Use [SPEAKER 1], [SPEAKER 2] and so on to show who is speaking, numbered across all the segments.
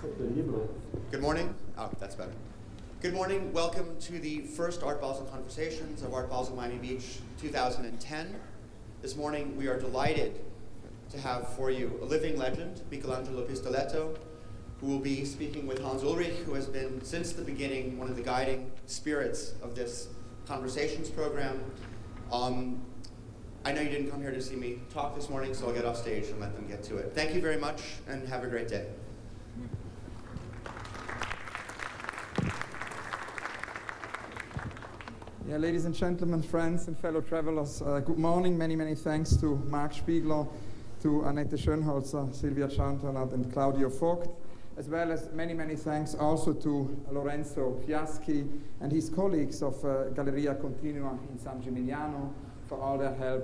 [SPEAKER 1] Good morning. Oh, that's better. Good morning. Welcome to the first Art Basel Conversations of Art Basel Miami Beach 2010. This morning we are delighted to have for you a living legend, Michelangelo Pistoletto, who will be speaking with Hans Ulrich, who has been since the beginning one of the guiding spirits of this Conversations program. I know you didn't come here to see me talk this morning, so I'll get off stage and let them get to it. Thank you very much and have a great day.
[SPEAKER 2] Yeah, ladies and gentlemen, friends and fellow travelers, good morning. Many, many thanks to Marc Spiegler, to Annette Schönholzer, Silvia Scharntalat, and Claudio Vogt, as well as many, many thanks also to Lorenzo Fiaschi and his colleagues of Galleria Continua in San Gimignano for all their help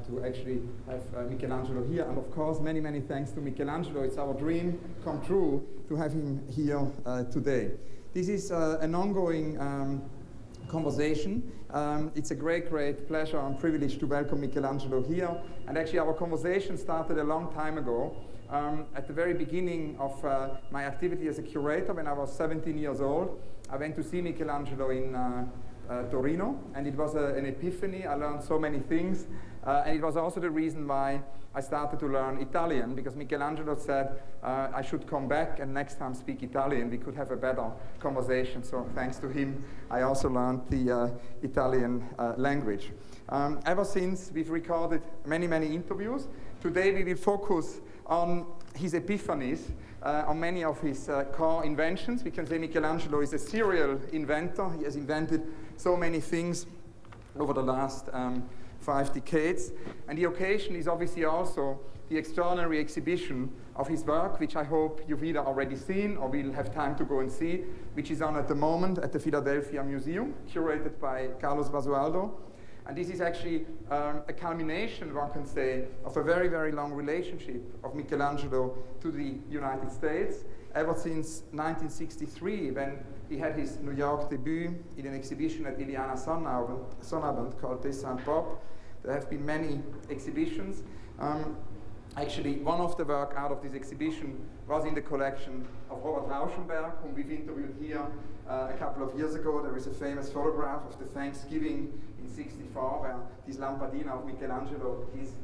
[SPEAKER 2] to actually have Michelangelo here. And of course, many, many thanks to Michelangelo. It's our dream come true to have him here today. This is an ongoing conversation. It's a great, great pleasure and privilege to welcome Michelangelo here. And actually our conversation started a long time ago, at the very beginning of my activity as a curator. When I was 17 years old, I went to see Michelangelo in Torino, and it was an epiphany. I learned so many things, and it was also the reason why I started to learn Italian, because Michelangelo said I should come back and next time speak Italian. We could have a better conversation. So thanks to him, I also learned the Italian language. Ever since, we've recorded many, many interviews. Today we will focus on his epiphanies, on many of his core inventions. We can say Michelangelo is a serial inventor. He has invented so many things over the last 5 decades. And the occasion is obviously also the extraordinary exhibition of his work, which I hope you've either already seen or will have time to go and see, which is on at the moment at the Philadelphia Museum, curated by Carlos Basualdo. And this is actually a culmination, one can say, of a very, very long relationship of Michelangelo to the United States, ever since 1963, when he had his New York debut in an exhibition at Iliana Sonnabend called Dessin Pop. There have been many exhibitions. Actually, one of the work out of this exhibition was in the collection of Robert Rauschenberg, whom we've interviewed here a couple of years ago. There is a famous photograph of the Thanksgiving in '64, where this Lampadina of Michelangelo is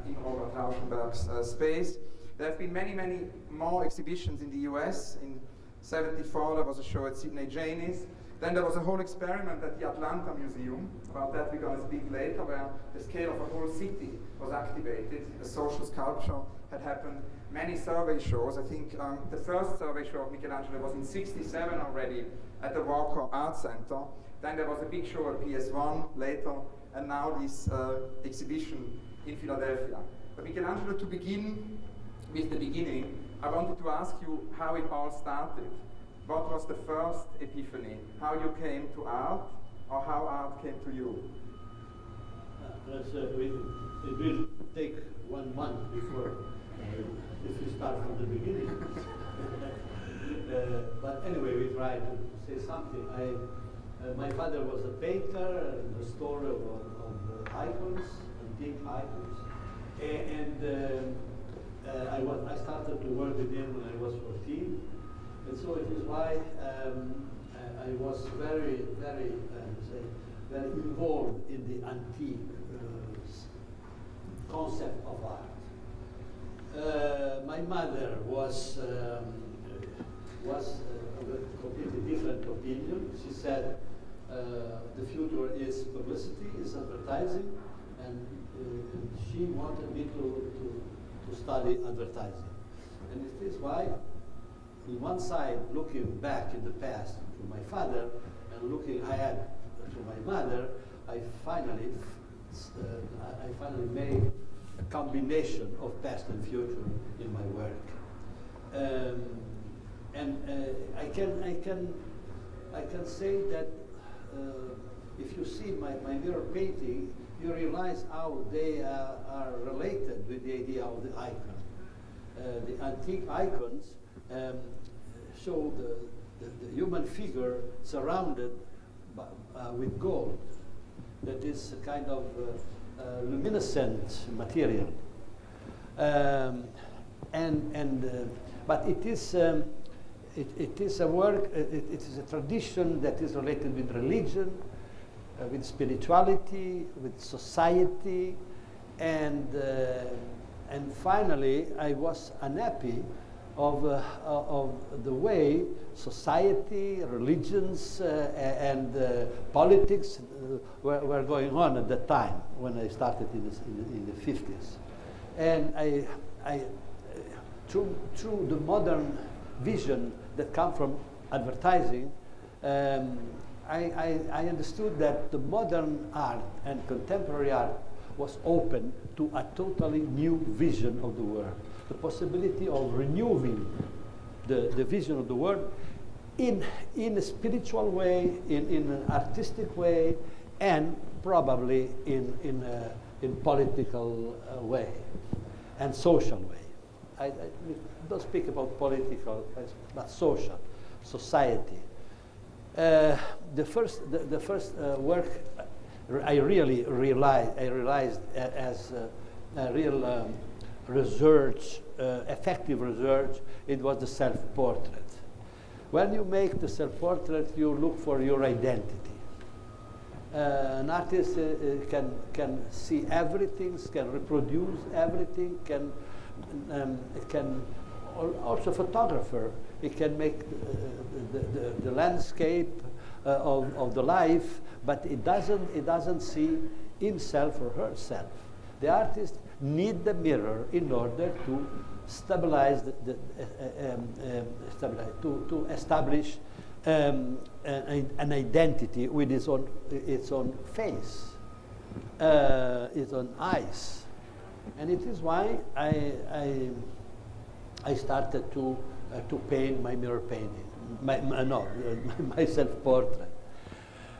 [SPEAKER 2] in Robert Rauschenberg's space. There have been many, many more exhibitions in the US. In '74, there was a show at Sidney Janis. Then there was a whole experiment at the Atlanta Museum. About that we're going to speak later, where the scale of a whole city was activated. A social sculpture had happened. Many survey shows. I think the first survey show of Michelangelo was in '67 already at the Walker Art Center. Then there was a big show at PS1 later, and now this exhibition in Philadelphia. But Michelangelo, to begin with the beginning, I wanted to ask you how it all started. What was the first epiphany? How you came to art, or how art came to you?
[SPEAKER 3] It will take 1 month before, if we start from the beginning. But anyway, we try to say something. My father was a painter, and a story of icons, antique icons, and I started to work with him when I was 14. And so it is why I was very, very, very involved in the antique concept of art. My mother was of a completely different opinion. She said the future is publicity, is advertising, and she wanted me to study advertising. And it is why, on one side, looking back in the past to my father and looking ahead to my mother, I finally made a combination of past and future in my work. I can say that if you see my mirror painting, you realize how they are related with the idea of the icon. The antique icons show the human figure surrounded with gold. That is a kind of luminescent material. But it is a work. It is a tradition that is related with religion, with spirituality, with society, and finally, I was unhappy of the way society, religions, and politics were going on at that time when I started in the 50s. And I through the modern vision that come from advertising, I understood that the modern art and contemporary art was open to a totally new vision of the world, the possibility of renewing the vision of the world in a spiritual way, in an artistic way, and probably in political way and social way. I don't speak about political, but social, society. The first work I really realized as a real research, effective research, it was the self-portrait. When you make the self-portrait, you look for your identity. An artist can see everything, can reproduce everything, can also photographer. It can make the landscape of the life, but it doesn't see himself or herself. The artist need the mirror in order to stabilize to establish an identity with its own face, its own eyes, and it is why I started to paint my mirror painting, my self-portrait.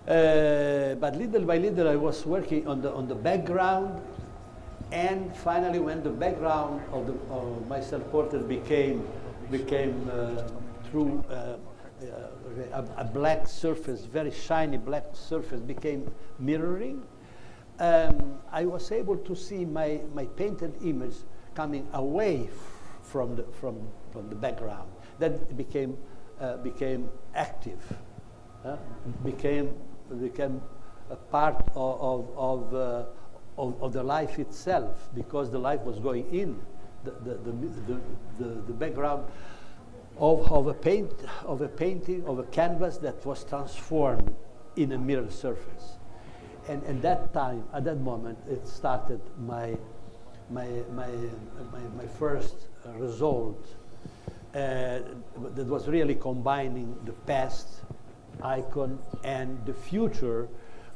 [SPEAKER 3] But little by little, I was working on the background, and finally, when the background of my self-portrait became through a black surface, very shiny black surface, became mirroring. I was able to see my painted image coming away from the background. Then it became active, became a part of the life itself, because the life was going in the background of a painting, of a canvas that was transformed in a mirror surface. And at that time, at that moment, it started my first result that was really combining the past icon and the future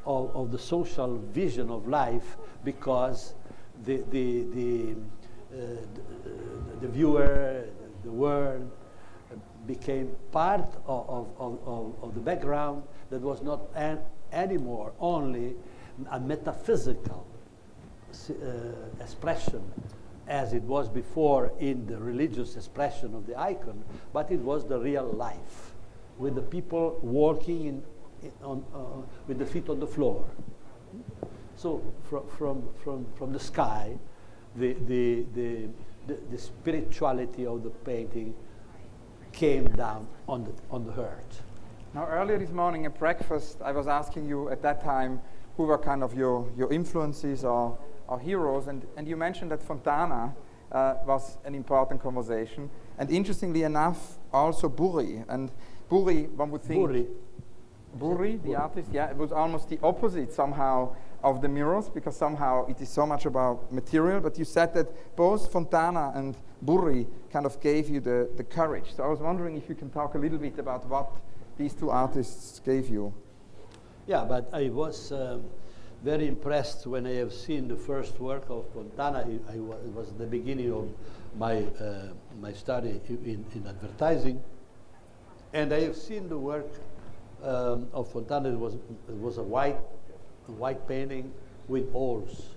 [SPEAKER 3] of the social vision of life, because the viewer, the world, became part of the background that was not anymore only a metaphysical expression as it was before in the religious expression of the icon, but it was the real life, with the people walking with the feet on the floor. So from the sky, the spirituality of the painting came down on the earth.
[SPEAKER 2] Now, earlier this morning at breakfast, I was asking you at that time who were kind of your influences or heroes, and you mentioned that Fontana was an important conversation, and interestingly enough, also Burri. And Burri, one would think... Burri, the artist, yeah, it was almost the opposite somehow of the mirrors, because somehow it is so much about material, but you said that both Fontana and Burri kind of gave you the courage. So I was wondering if you can talk a little bit about what these two artists gave you.
[SPEAKER 3] Yeah, but I was very impressed when I have seen the first work of Fontana. It was the beginning of my study in advertising, and I have seen the work of Fontana. It was a white painting with holes,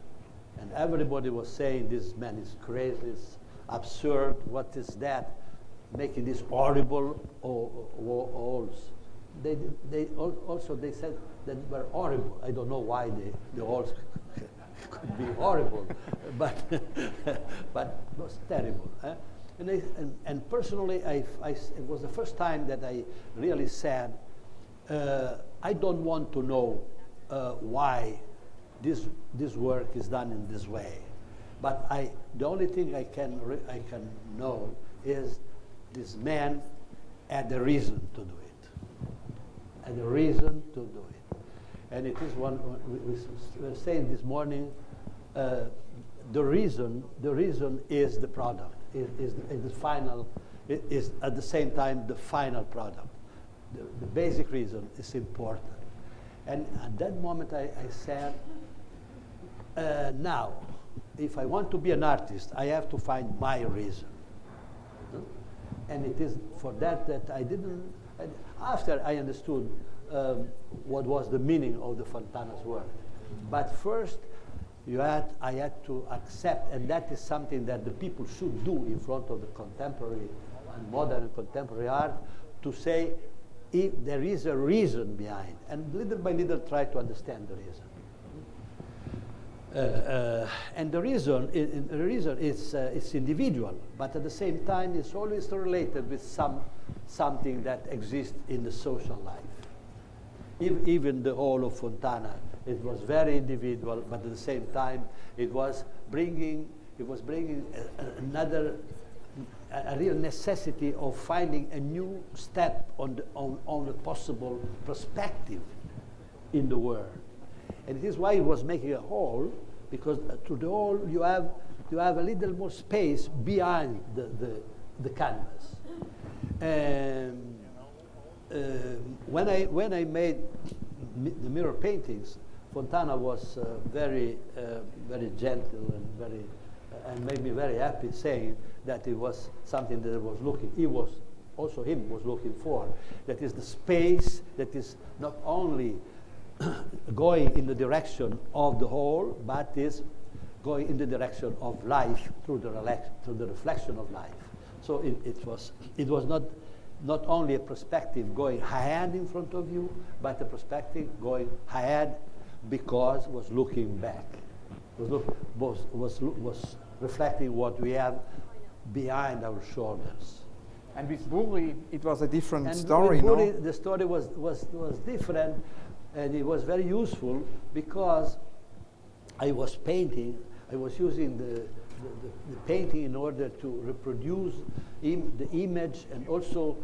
[SPEAKER 3] and everybody was saying this man is crazy, it's absurd. What is that? Making these horrible holes. They said that were horrible. I don't know why the holes could be horrible, but it was terrible. And personally, it was the first time that I really said, I don't want to know why this work is done in this way. But the only thing I can know is this man had a reason to do it. Had a reason to do it. And it is one, we were saying this morning, the reason is the product, is the final, is at the same time the final product. The basic reason is important. And at that moment I said, now, if I want to be an artist, I have to find my reason. And it is for that I didn't, after I understood what was the meaning of the Fontana's work. But first, I had to accept, and that is something that the people should do in front of the contemporary and modern and contemporary art, to say if there is a reason behind, and little by little try to understand the reason. And the reason is individual, but at the same time it's always related with something that exists in the social life. Even the whole of Fontana, it was very individual, but at the same time it was bringing a real necessity of finding a new step on a possible perspective in the world. And it is why it was making a hole, because through the hole you have a little more space behind the canvas. When I made the mirror paintings, Fontana was very gentle and made me very happy, saying that it was something that was looking for. That is the space that is not only going in the direction of the whole, but is going in the direction of life through the reflection of life. So it was not only a perspective going ahead in front of you, but a perspective going ahead because it was looking back. Was reflecting what we have behind our shoulders.
[SPEAKER 2] And with Burri, it was a different
[SPEAKER 3] and
[SPEAKER 2] story,
[SPEAKER 3] with Burri,
[SPEAKER 2] no?
[SPEAKER 3] the story was different, and it was very useful because I was painting. I was using the painting in order to reproduce the image, and also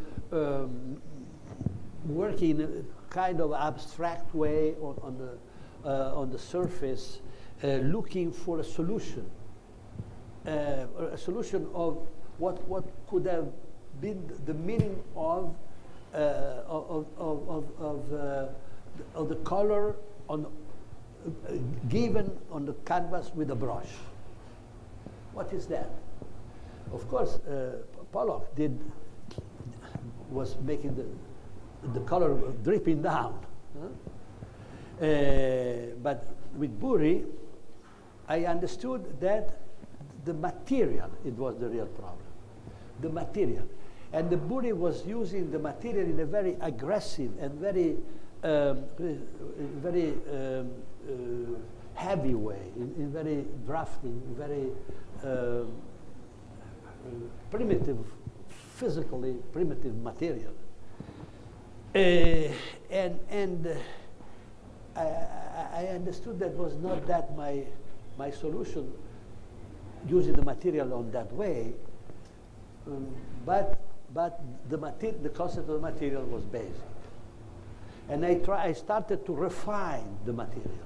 [SPEAKER 3] working in a kind of abstract way on the surface, looking for a solution of what could have been the meaning of the color given on the canvas with a brush. What is that? Of course, Pollock was making the color dripping down. But with Burri, I understood that the material, it was the real problem. The material. And the Burri was using the material in a very aggressive and very heavy way, in very drafting, very primitive, physically primitive material. And I understood that was not that my solution, using the material on that way, but the concept of the material was basic. And I started to refine the material,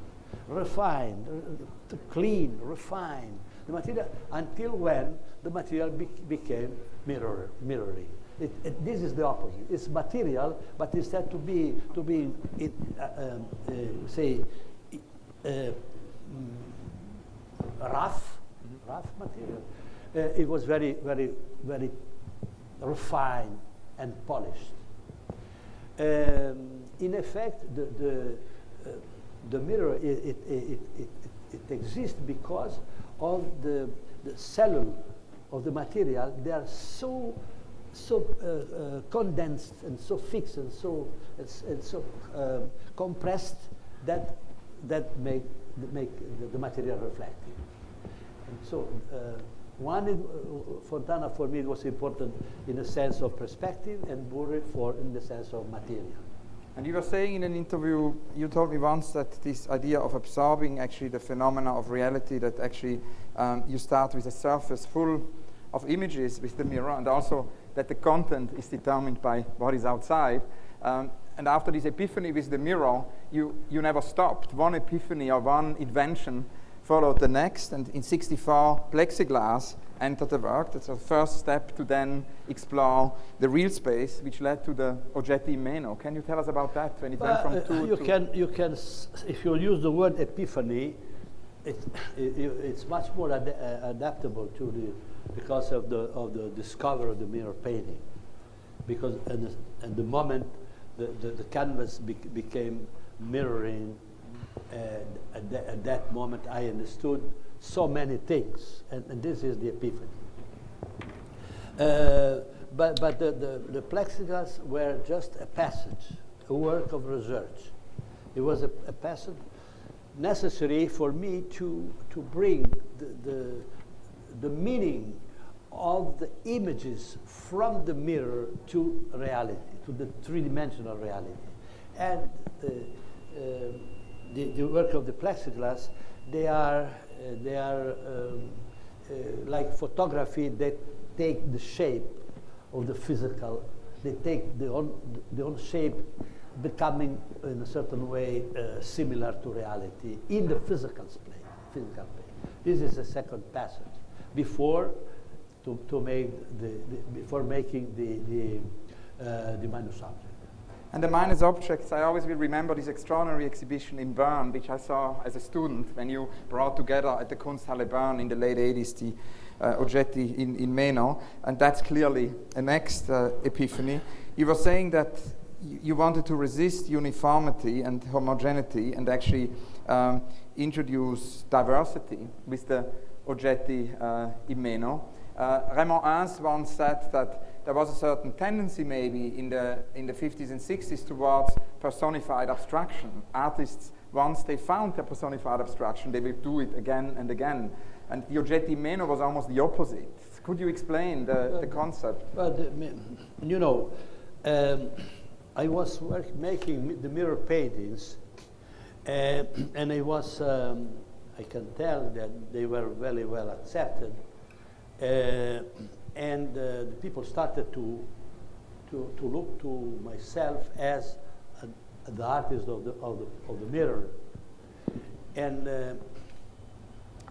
[SPEAKER 3] to clean, refine the material, until when the material became mirroring. This is the opposite. It's material, but instead to be rough material. It was very refined and polished. In effect, the mirror it exists because of the cellulose of the material. They are so condensed and so fixed and so compressed that make the material reflective. And so One, Fontana for me was important in the sense of perspective, and Burri in the sense of material.
[SPEAKER 2] And you were saying in an interview, you told me once that this idea of absorbing actually the phenomena of reality, that actually you start with a surface full of images with the mirror, and also that the content is determined by what is outside. And after this epiphany with the mirror, you never stopped. One epiphany or one invention followed the next, and in '64, plexiglass entered the work. That's the first step to then explore the real space, which led to the oggetti in meno. Can you tell us about that, when it went from two to...
[SPEAKER 3] You can, if you use the word epiphany, it's much more adaptable to because of the discovery of the mirror painting. Because at the moment the canvas became mirroring, at that moment I understood so many things, and this is the epiphany. But the plexiglass were just a passage, a work of research. It was a passage necessary for me to bring the meaning of the images from the mirror to reality, to the three-dimensional reality. And the work of the plexiglass, they are like photography. They take the shape of the physical. They take the own shape, becoming in a certain way similar to reality in the physical plane. This is the second passage before making the minus object.
[SPEAKER 2] And the minus objects, I always will remember this extraordinary exhibition in Bern, which I saw as a student when you brought together at the Kunsthalle Bern in the late 80s the oggetti in meno, and that's clearly a next epiphany. You were saying that you wanted to resist uniformity and homogeneity and actually introduce diversity with the oggetti in meno. Raymond Ince once said that there was a certain tendency maybe in the 50s and 60s towards personified abstraction. Artists, once they found their personified abstraction, they will do it again and again. And the oggetti in meno was almost the opposite. Could you explain the concept?
[SPEAKER 3] Well, you know, I was making the mirror paintings, and I was, I can tell that they were very well accepted. And the people started to look to myself as the artist of the mirror, and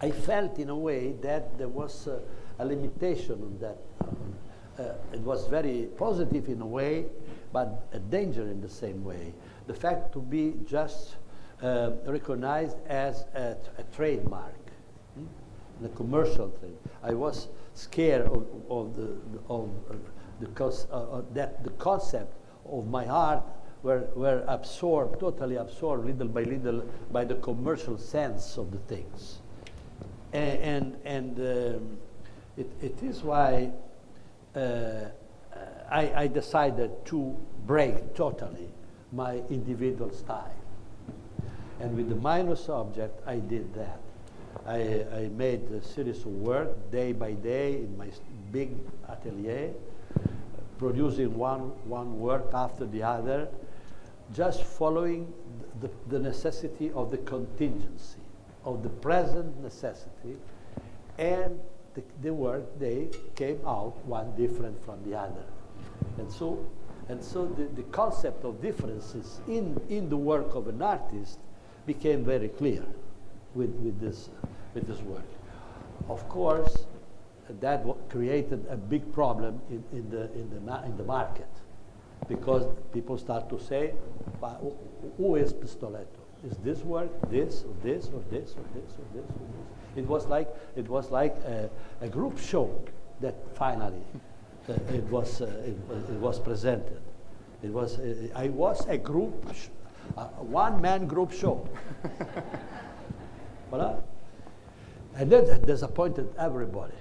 [SPEAKER 3] I felt in a way that there was a limitation on that. It was very positive in a way, but a danger in the same way. The fact to be just recognized as a trademark, the commercial thing. I was scared that the concept of my art were absorbed, totally absorbed, little by little, by the commercial sense of the things, and it is why I decided to break totally my individual style, and with the minus object I did that. I made a series of work day by day in my big atelier, producing one work after the other, just following the necessity of the contingency, of the present necessity, and the work, they came out one different from the other. And so the concept of differences in the work of an artist became very clear with this work. Of course, that created a big problem in the market, because people start to say, who is Pistoletto? Is this work this or this or this or this or this or this? It was like a group show that finally it was presented. I was a group, one-man group show. Voilà. And that disappointed everybody.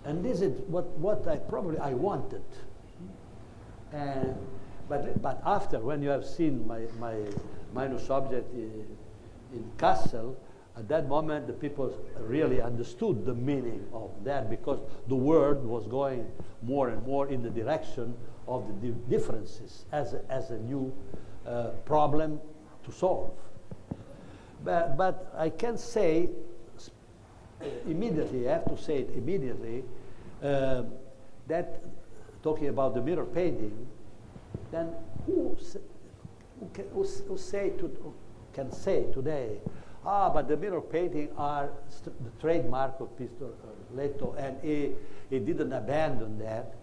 [SPEAKER 3] And this is what I wanted. But after, when you have seen my minus object in Kassel, At that moment, the people really understood the meaning of that, because the world was going more and more in the direction of the differences as a new problem to solve. But I can say immediately, I have to say it immediately, that talking about the mirror painting, then who can say today, but the mirror painting are the trademark of Pistoletto, and he didn't abandon that.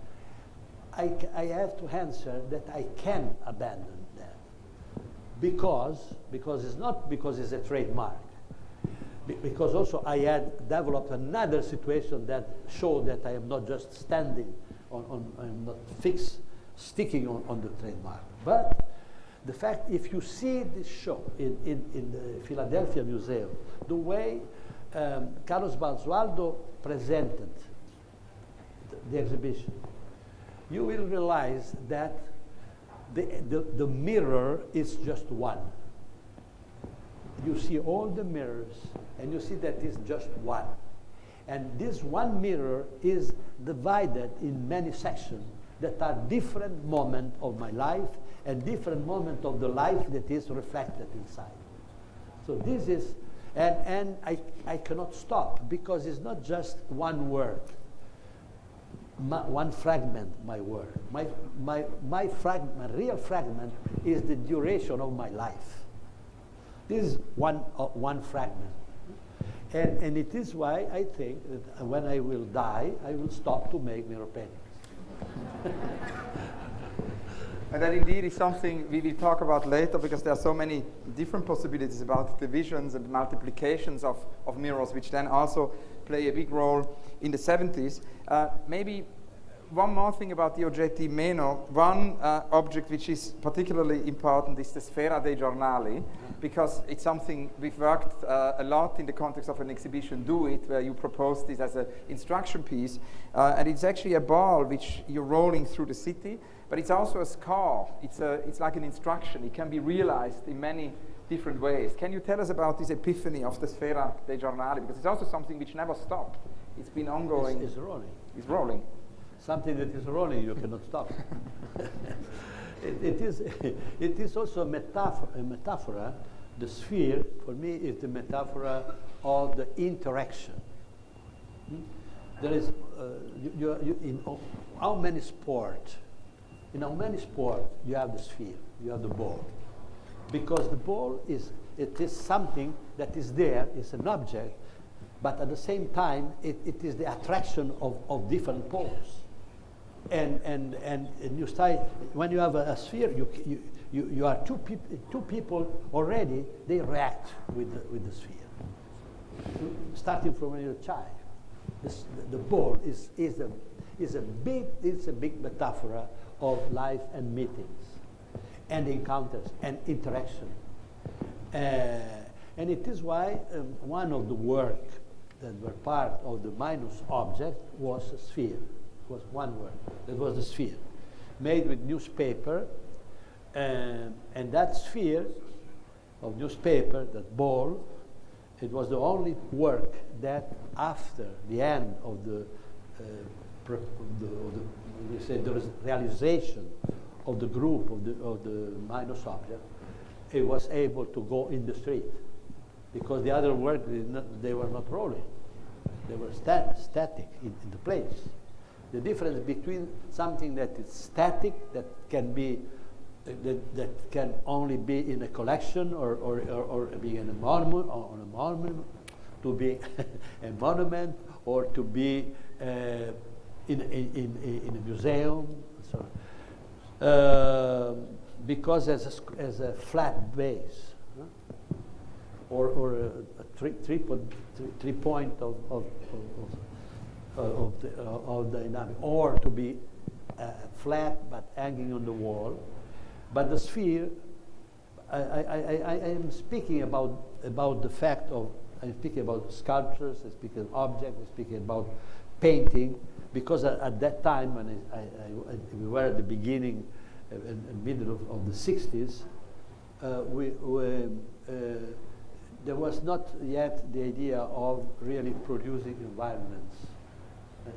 [SPEAKER 3] I have to answer that I can abandon that, because it's not because it's a trademark, because also I had developed another situation that showed that I am not just standing I'm not sticking on the trademark. But the fact, if you see this show in the Philadelphia Museum, the way Carlos Basualdo presented the exhibition, you will realize that the mirror is just one. You see all the mirrors, and you see that it's just one. And this one mirror is divided in many sections that are different moments of my life and different moments of the life that is reflected inside. So this is, and I cannot stop, because it's not just one word, one fragment, my word. My real fragment is the duration of my life. This is one fragment. And it is why I think that when I will die, I will stop to make mirror paintings.
[SPEAKER 2] And that indeed is something we will talk about later, because there are so many different possibilities about divisions and multiplications of mirrors, which then also play a big role in the 70s. Maybe one more thing about the oggetti meno. One object which is particularly important is the Sfera dei Giornali, because it's something we've worked a lot in the context of an exhibition, Do It, where you proposed this as an instruction piece. And it's actually a ball which you're rolling through the city, but it's also a scar. It's like an instruction. It can be realized in many different ways. Can you tell us about this epiphany of the Sfera dei Giornali? Because it's also something which never stopped. It's been ongoing.
[SPEAKER 3] It's rolling.
[SPEAKER 2] It's rolling.
[SPEAKER 3] Something that is rolling, you cannot stop. It is also a metaphor. The sphere, for me, is the metaphor of the interaction. There is, in how many sports, you have the sphere, you have the ball. Because the ball is something that is there, it's an object, but at the same time, it is the attraction of different poles. And you start, when you have a sphere, you are two people already, they react with the sphere. Starting from when you're a child. The ball is a big metaphor of life and meetings and encounters and interaction. And it is why one of the work that were part of the minus object was a sphere. It was one word. That was the sphere, made with newspaper, and that sphere of newspaper, that ball, it was the only work that, after the end of the realization of the group of the minus object, it was able to go in the street, because the other work they were not rolling, they were static in the place. The difference between something that is static, that can be, that can only be in a collection or be in a monument, to be a monument, or to be in a museum, so because as a flat base, or a three point of dynamic, or to be flat but hanging on the wall. But the sphere, I am speaking about the fact of, I'm speaking about sculptures, I'm speaking of objects, I'm speaking about painting, because at that time, when we were at the beginning and middle of the 60s, there was not yet the idea of really producing environments.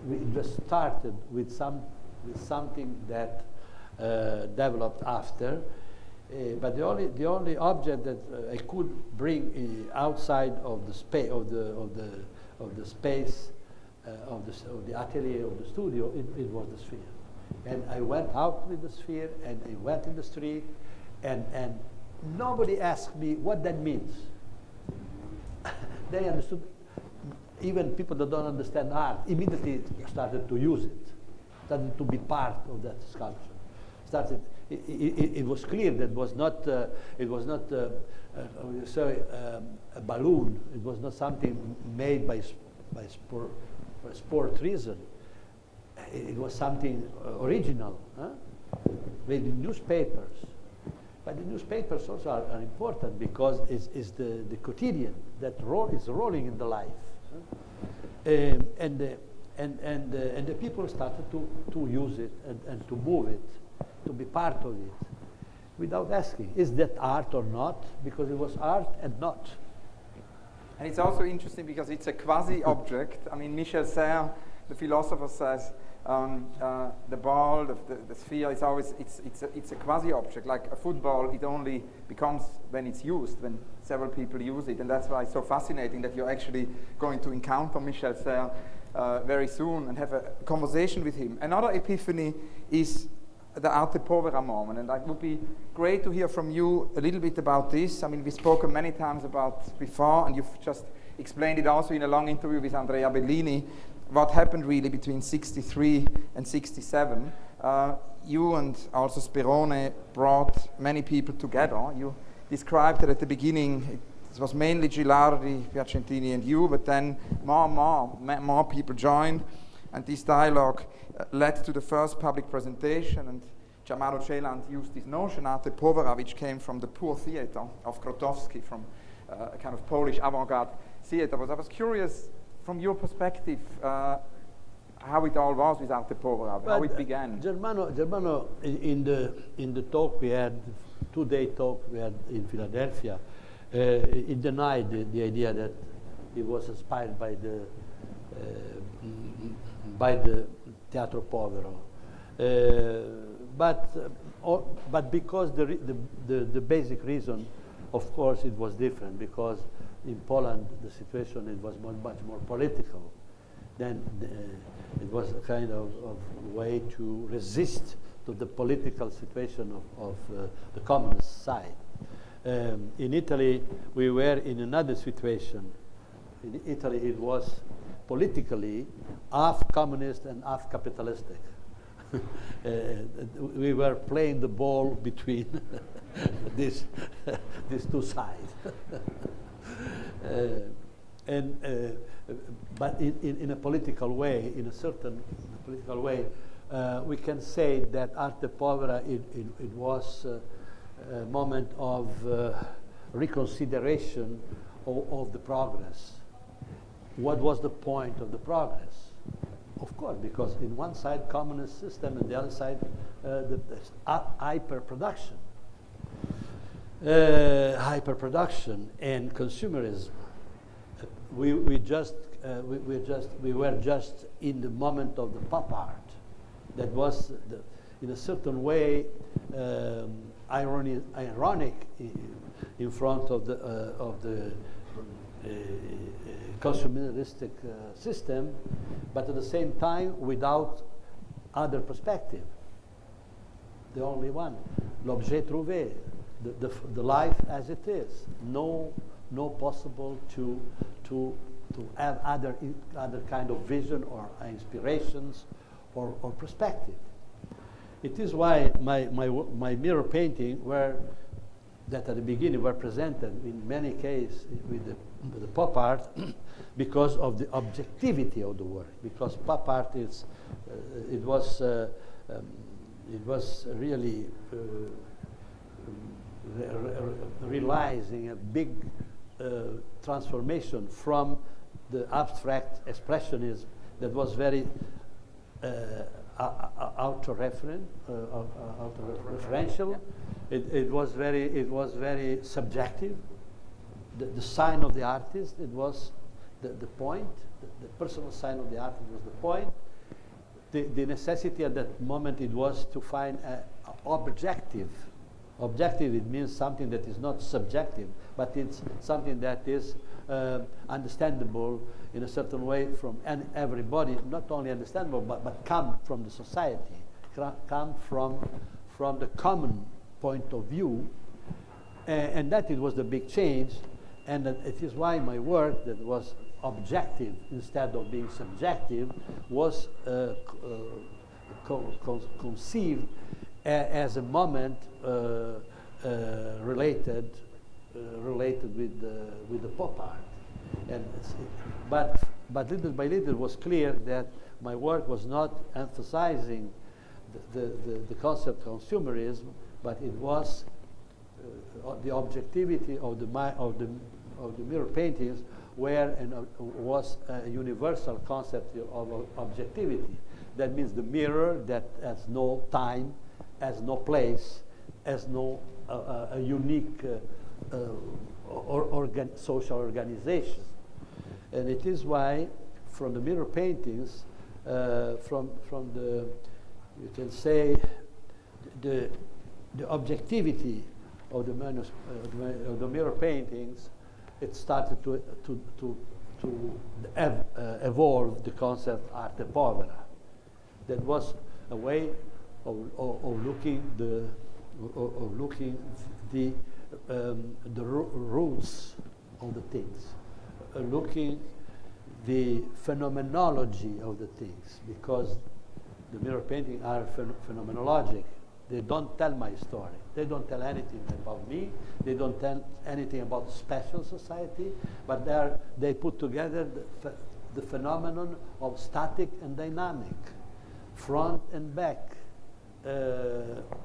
[SPEAKER 3] We just started with something that developed after. But the only object that I could bring outside of the space of the space of the atelier of the studio, it was the sphere. And I went out with the sphere, and I went in the street, and nobody asked me what that means. They understood. Even people that don't understand art immediately started to use it, started to be part of that sculpture. It was clear that it was not a balloon. It was not something made by sport reason. It was something original, made in newspapers. But the newspapers also are important because it's the quotidian that is rolling in the life, and the people started to use it and to move it, to be part of it, without asking, is that art or not? Because it was art and not.
[SPEAKER 2] And it's also interesting because it's a quasi-object. I mean, Michel Serres, the philosopher, says the ball, the sphere, it's a quasi-object. Like a football, it only becomes when it's used, when several people use it. And that's why it's so fascinating that you're actually going to encounter Michel Serres very soon and have a conversation with him. Another epiphany is the arte povera moment, and it would be great to hear from you a little bit about this. I mean, we've spoken many times about before, and you've just explained it also in a long interview with Andrea Bellini, what happened really between 63 and 67. You and also Sperone brought many people together. You described that at the beginning it was mainly Gilardi, Piacentini and you, but then more people joined, and this dialogue led to the first public presentation, and Giammauro Celant used this notion, arte povera, which came from the poor theater of Grotowski, from a kind of Polish avant-garde theater. But I was curious, from your perspective, how it all was with arte povera, how it began.
[SPEAKER 3] Germano, in the talk we had, two-day talk we had in Philadelphia, he denied the idea that he was inspired by the Teatro Povero, but because the basic reason, of course, it was different, because in Poland the situation it was much more political. Then it was a kind of way to resist to the political situation of the communist side. In Italy, we were in another situation. In Italy, it was politically half communist and half capitalistic. We were playing the ball between these two sides. But in a political way, in a certain political way, we can say that arte povera, it was a moment of reconsideration of the progress. What was the point of the progress? Of course, because in one side communist system, and the other side the hyper-production and consumerism. We were just in the moment of the pop art. That was, in a certain way, ironic in front of the consumeristic system, but at the same time without other perspective. The only one, l'objet trouvé, the life as it is. No possible to have other kind of vision or inspirations or perspective. It is why my mirror painting that at the beginning were presented in many cases with the pop art because of the objectivity of the work. Because pop art it was really realizing a big transformation from the abstract expressionism that was very auto-referential. It was very subjective, the sign of the artist. It was the point. The personal sign of the artist was the point. The necessity at that moment, it was to find an objective. Objective, it means something that is not subjective, but it's something that is understandable in a certain way from everybody, not only understandable, but come from the society, come from the common point of view. And that it was the big change, and it is why my work that was objective instead of being subjective was conceived as a moment related with the pop art. And but little by little it was clear that my work was not emphasizing the concept of consumerism, but it was the objectivity of the mirror paintings, where was a universal concept of objectivity. That means the mirror that has no time, has no place, has no a unique social organization. And it is why, from the mirror paintings, from the, you can say, the objectivity of the mirror paintings, it started to evolve the concept arte povera. That was a way of looking the roots of the things, looking the phenomenology of the things, because the mirror paintings are phenomenologic. They don't tell my story. They don't tell anything about me. They don't tell anything about special society, but they put together the phenomenon of static and dynamic, front and back,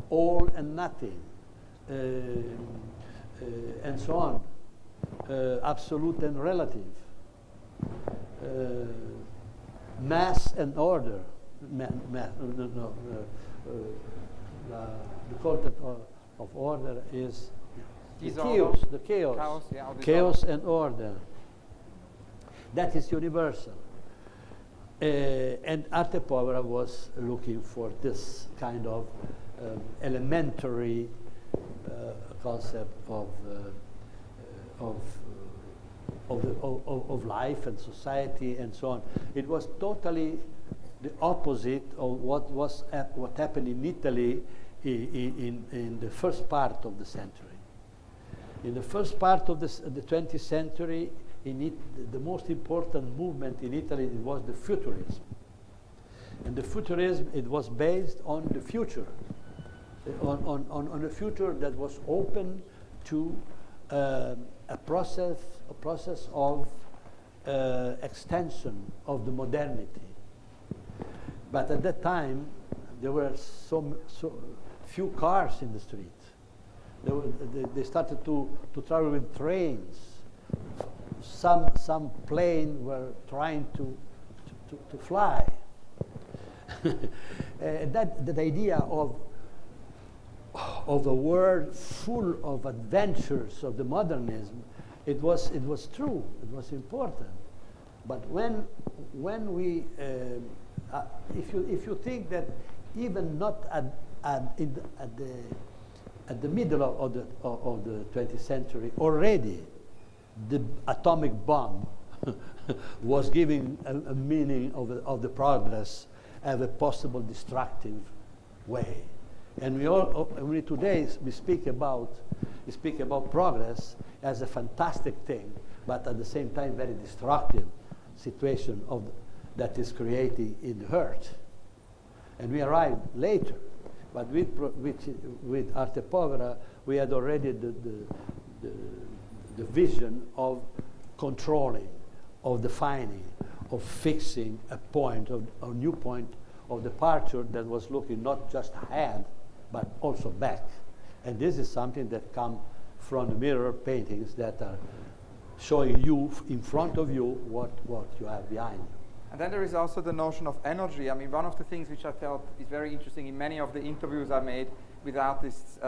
[SPEAKER 3] all and nothing, and so on, absolute and relative, mass and order. The concept of order is the chaos and order. That is universal. And arte povera was looking for this kind of elementary concept of life and society and so on. It was totally the opposite of what happened in Italy in the first part of the century. In the first part of the 20th century, the most important movement in Italy was the futurism. And the futurism, it was based on the future, on a future that was open to a process of extension of the modernity. But at that time, there were so few cars in the street. They started to travel with trains. Some planes were trying to fly. That idea of a world full of adventures of the modernism, it was true. It was important. But when we if you think that even not at the middle of the 20th century already, the atomic bomb was giving a meaning of the progress as a possible destructive way. And we today speak about progress as a fantastic thing, but at the same time very destructive situation that is created in the earth. And we arrived later, but with arte povera, we had already the vision of controlling, of defining, of fixing a new point of departure that was looking not just ahead, but also back. And this is something that comes from the mirror paintings that are showing you in front of you what you have behind you.
[SPEAKER 2] And then there is also the notion of energy. I mean, one of the things which I felt is very interesting in many of the interviews I made with artists.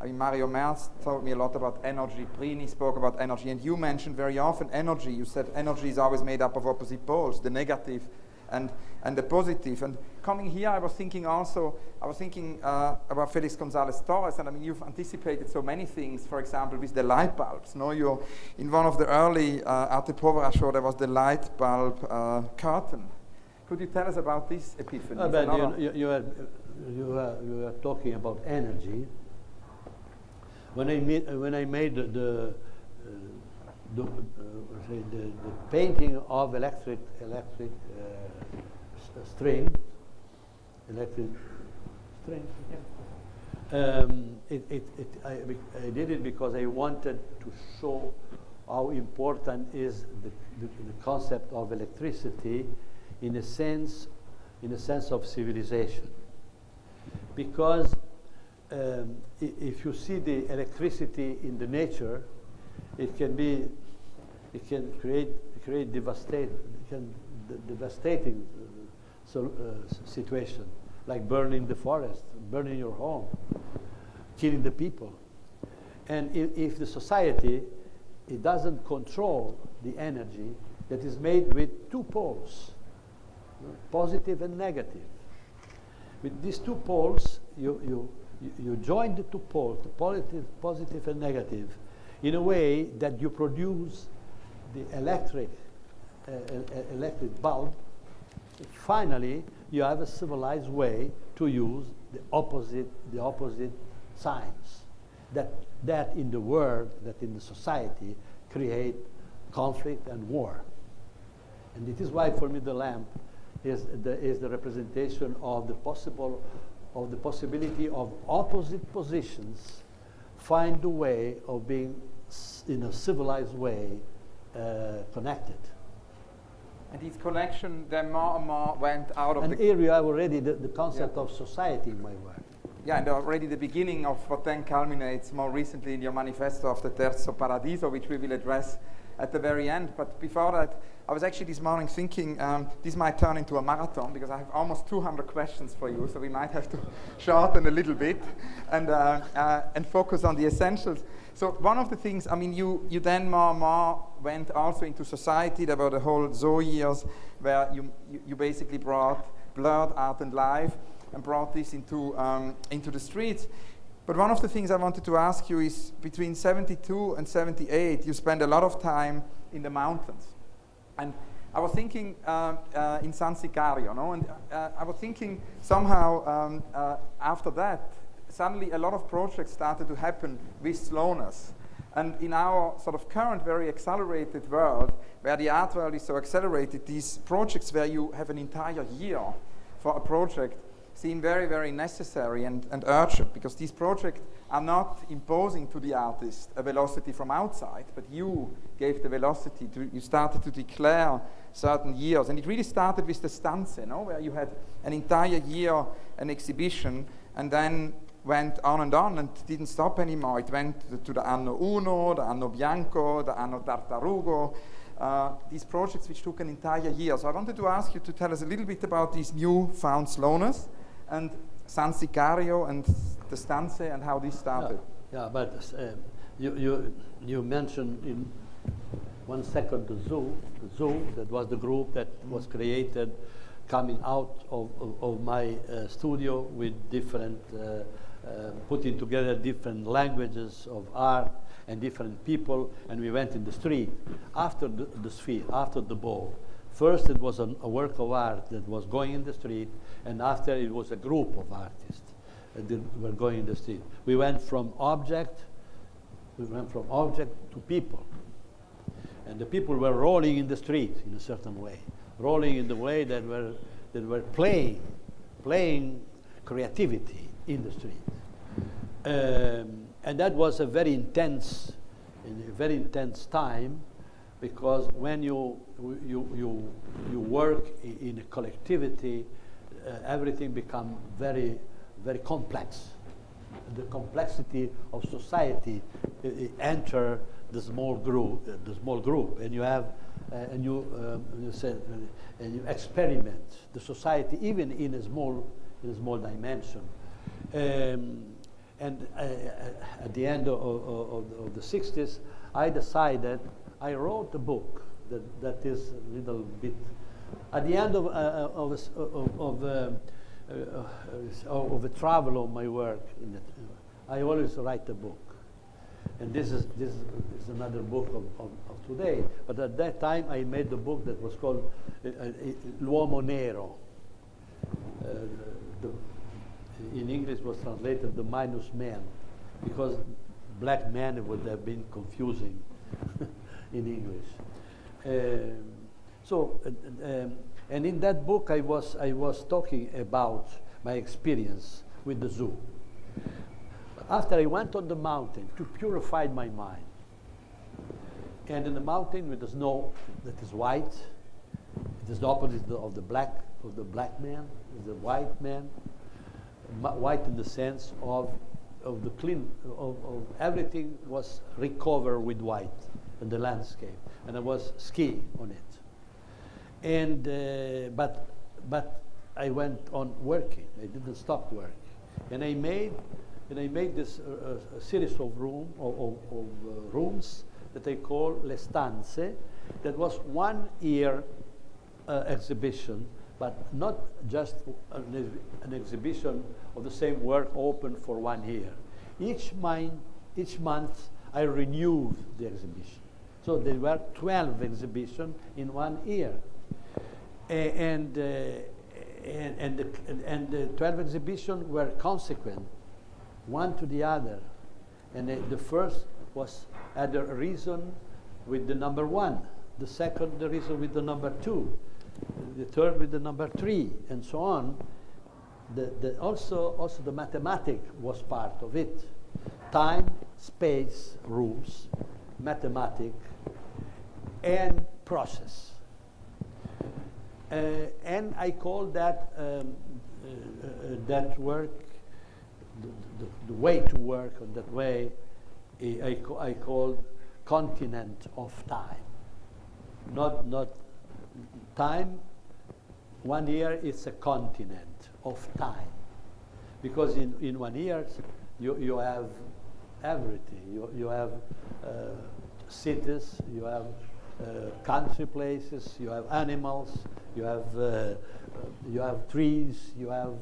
[SPEAKER 2] Mario Merz told me a lot about energy. Prini spoke about energy, and you mentioned very often energy. You said energy is always made up of opposite poles, the negative and the positive. And coming here, I was thinking about Felix González Torres, and I mean, you've anticipated so many things, for example, with the light bulbs. No, you're in one of the early Arte Povera show, there was the light bulb curtain. Could you tell us about this epiphany?
[SPEAKER 3] You are talking about energy. When I made the painting of electric string. I did it because I wanted to show how important is the concept of electricity in a sense of civilization. Because if you see the electricity in the nature, it can create devastating situation, like burning the forest, burning your home, killing the people. And if the society, it doesn't control the energy that is made with two poles, positive and negative. With these two poles, you join the two poles, the positive and negative, in a way that you produce the electric bulb. Finally, you have a civilized way to use the opposite signs that in the world, that in the society, create conflict and war. And it is why, for me, the lamp is the representation of the possibility of opposite positions find a way of being in a civilized way connected.
[SPEAKER 2] And this connection then more and more went out of
[SPEAKER 3] and here you have already the concept of society in my work.
[SPEAKER 2] Yeah, and already the beginning of what then culminates more recently in your manifesto of the Terzo Paradiso, which we will address at the very end. But before that, I was actually this morning thinking this might turn into a marathon, because I have almost 200 questions for you, so we might have to shorten a little bit and focus on the essentials. So one of the things, I mean, you then more and more went also into society. There were the whole Zo years where you basically brought blurred art and life and brought this into the streets. But one of the things I wanted to ask you is, between 72 and 78, you spent a lot of time in the mountains. And I was thinking in San Sicario, no? And I was thinking somehow after that, suddenly a lot of projects started to happen with slowness. And in our sort of current very accelerated world, where the art world is so accelerated, these projects where you have an entire year for a project seem very, very necessary and urgent, because these projects are not imposing to the artist a velocity from outside, but you gave the velocity you started to declare certain years. And it really started with the Stanze, no? Where you had an entire year, an exhibition, and then went on and didn't stop anymore. It went to the Anno Uno, the Anno Bianco, the Anno Tartarugo, these projects which took an entire year. So I wanted to ask you to tell us a little bit about this newfound slowness and San Sicario and the Stanze and how this started.
[SPEAKER 3] Yeah, but you mentioned in 1 second the Zoo, that was the group that was created coming out of my studio with different, putting together different languages of art and different people, and we went in the street after the sphere, after the ball. First it was a work of art that was going in the street, and after it was a group of artists that were going in the street. We went from object to people. And the people were rolling in the street in a certain way, rolling in the way that were playing creativity in the street. And that was a very intense time, because when you work in a collectivity, everything becomes very, very complex. The complexity of society enter the small group, and you have and you experiment the society even in a small dimension. And at the end of the 60s, I decided, I wrote a book that is a little bit, at the end of a travel of my work, I always write a book. And this is another book of today. But at that time, I made a book that was called L'Uomo Nero. In English was translated the minus man, because black man would have been confusing in English. And in that book, I was talking about my experience with the zoo. After I went on the mountain to purify my mind, and in the mountain with the snow that is white, it is the opposite of the black man, is the white man, white in the sense of the clean, of everything was recovered with white in the landscape, and I was skiing on it. And but I went on working. I didn't stop working, and I made this a series of rooms that I call Le Stanze. That was 1 year exhibition, but not just an exhibition of the same work open for 1 year. Each month I renewed the exhibition. So there were 12 exhibitions in 1 year. And the 12 exhibitions were consequent, one to the other. And the first had a reason with the number 1, the second the reason with the number 2, the third with the number 3, and so on. Also the mathematics was part of it. Time, space, rules, mathematics, and process. And I call that that work, the way to work on that way, I call continent of time. Not time. 1 year is a continent of time, because in 1 year you have everything. You have cities, you have country places, you have animals, you have trees, you have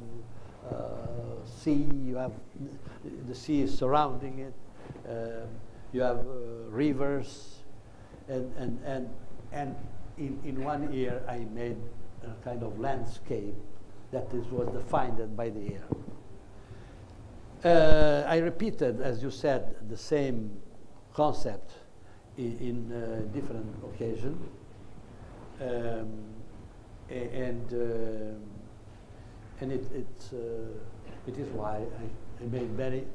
[SPEAKER 3] sea, you have the sea is surrounding it, you have rivers, and in 1 year I made a kind of landscape that was defined by the year. I repeated, as you said, the same concept in different occasions, and it is why I made many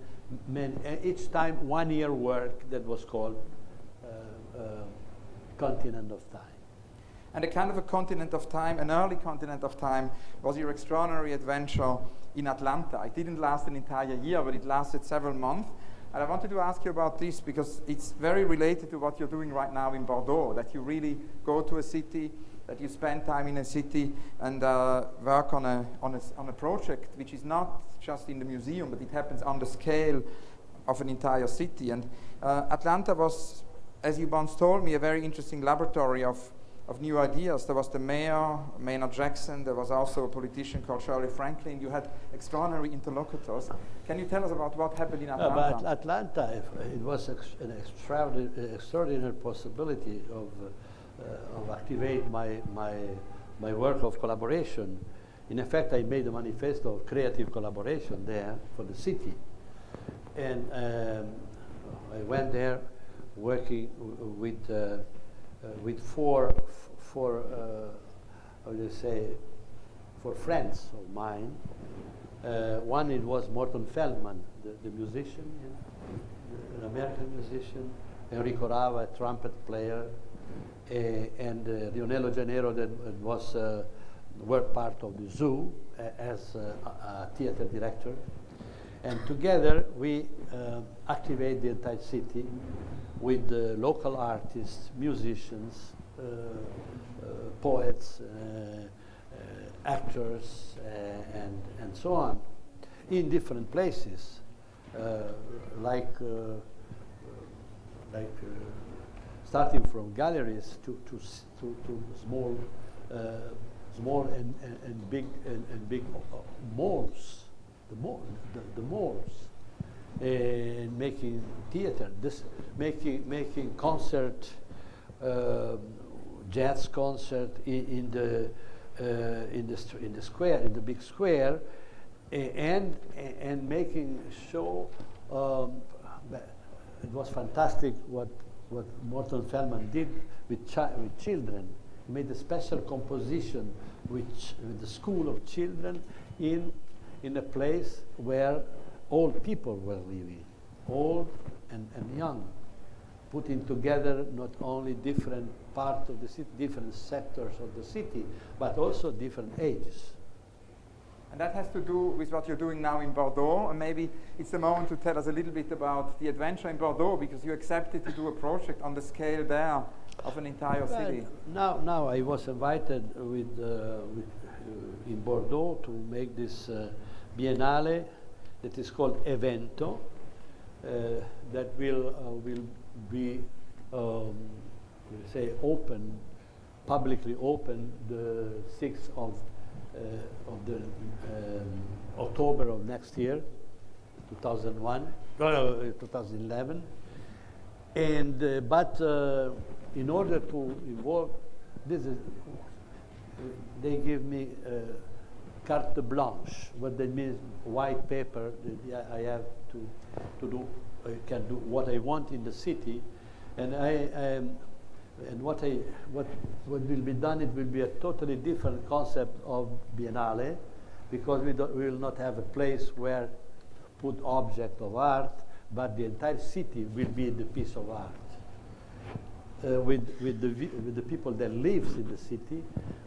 [SPEAKER 3] each time 1 year work that was called Continent of Time.
[SPEAKER 2] And a kind of a continent of time, an early continent of time, was your extraordinary adventure in Atlanta. It didn't last an entire year, but it lasted several months. And I wanted to ask you about this because it's very related to what you're doing right now in Bordeaux, that you really go to a city, that you spend time in a city and work on a project which is not just in the museum, but it happens on the scale of an entire city. And Atlanta was, as you once told me, a very interesting laboratory of new ideas. There was the mayor, Maynard Jackson. There was also a politician called Shirley Franklin. You had extraordinary interlocutors. Can you tell us about what happened in Atlanta?
[SPEAKER 3] But Atlanta, it was an extraordinary possibility of activate my work of collaboration. In effect, I made a manifesto of creative collaboration there for the city. And I went there working with four how do you say, for friends of mine. One, it was Morton Feldman, the musician, an American musician, Enrico Rava, a trumpet player, and Rionello Gennaro, that was work part of the zoo as a theater director. And together we activate the entire city with local artists, musicians, poets, actors, and so on, in different places. like starting from galleries to small and big malls, the malls, and making theater, making concert, jazz concert in the square, in the big square, and making show. It was fantastic what Morton Feldman did with children. He made a special composition with the school of children in a place where old people were living, old and young, putting together not only different parts of the city, different sectors of the city, but also different ages.
[SPEAKER 2] And that has to do with what you're doing now in Bordeaux, and maybe it's the moment to tell us a little bit about the adventure in Bordeaux, because you accepted to do a project on the scale there of an entire city.
[SPEAKER 3] Now I was invited in Bordeaux to make this biennale that is called Evento, that will be say open, publicly open, the 6th of October of next year, 2011, and but in order to involve, they give me carte blanche. What that means, white paper. I have to do. I can do what I want in the city, and and what will be done, it will be a totally different concept of Biennale, because we will not have a place where put object of art, but the entire city will be the piece of art. With the people that lives in the city,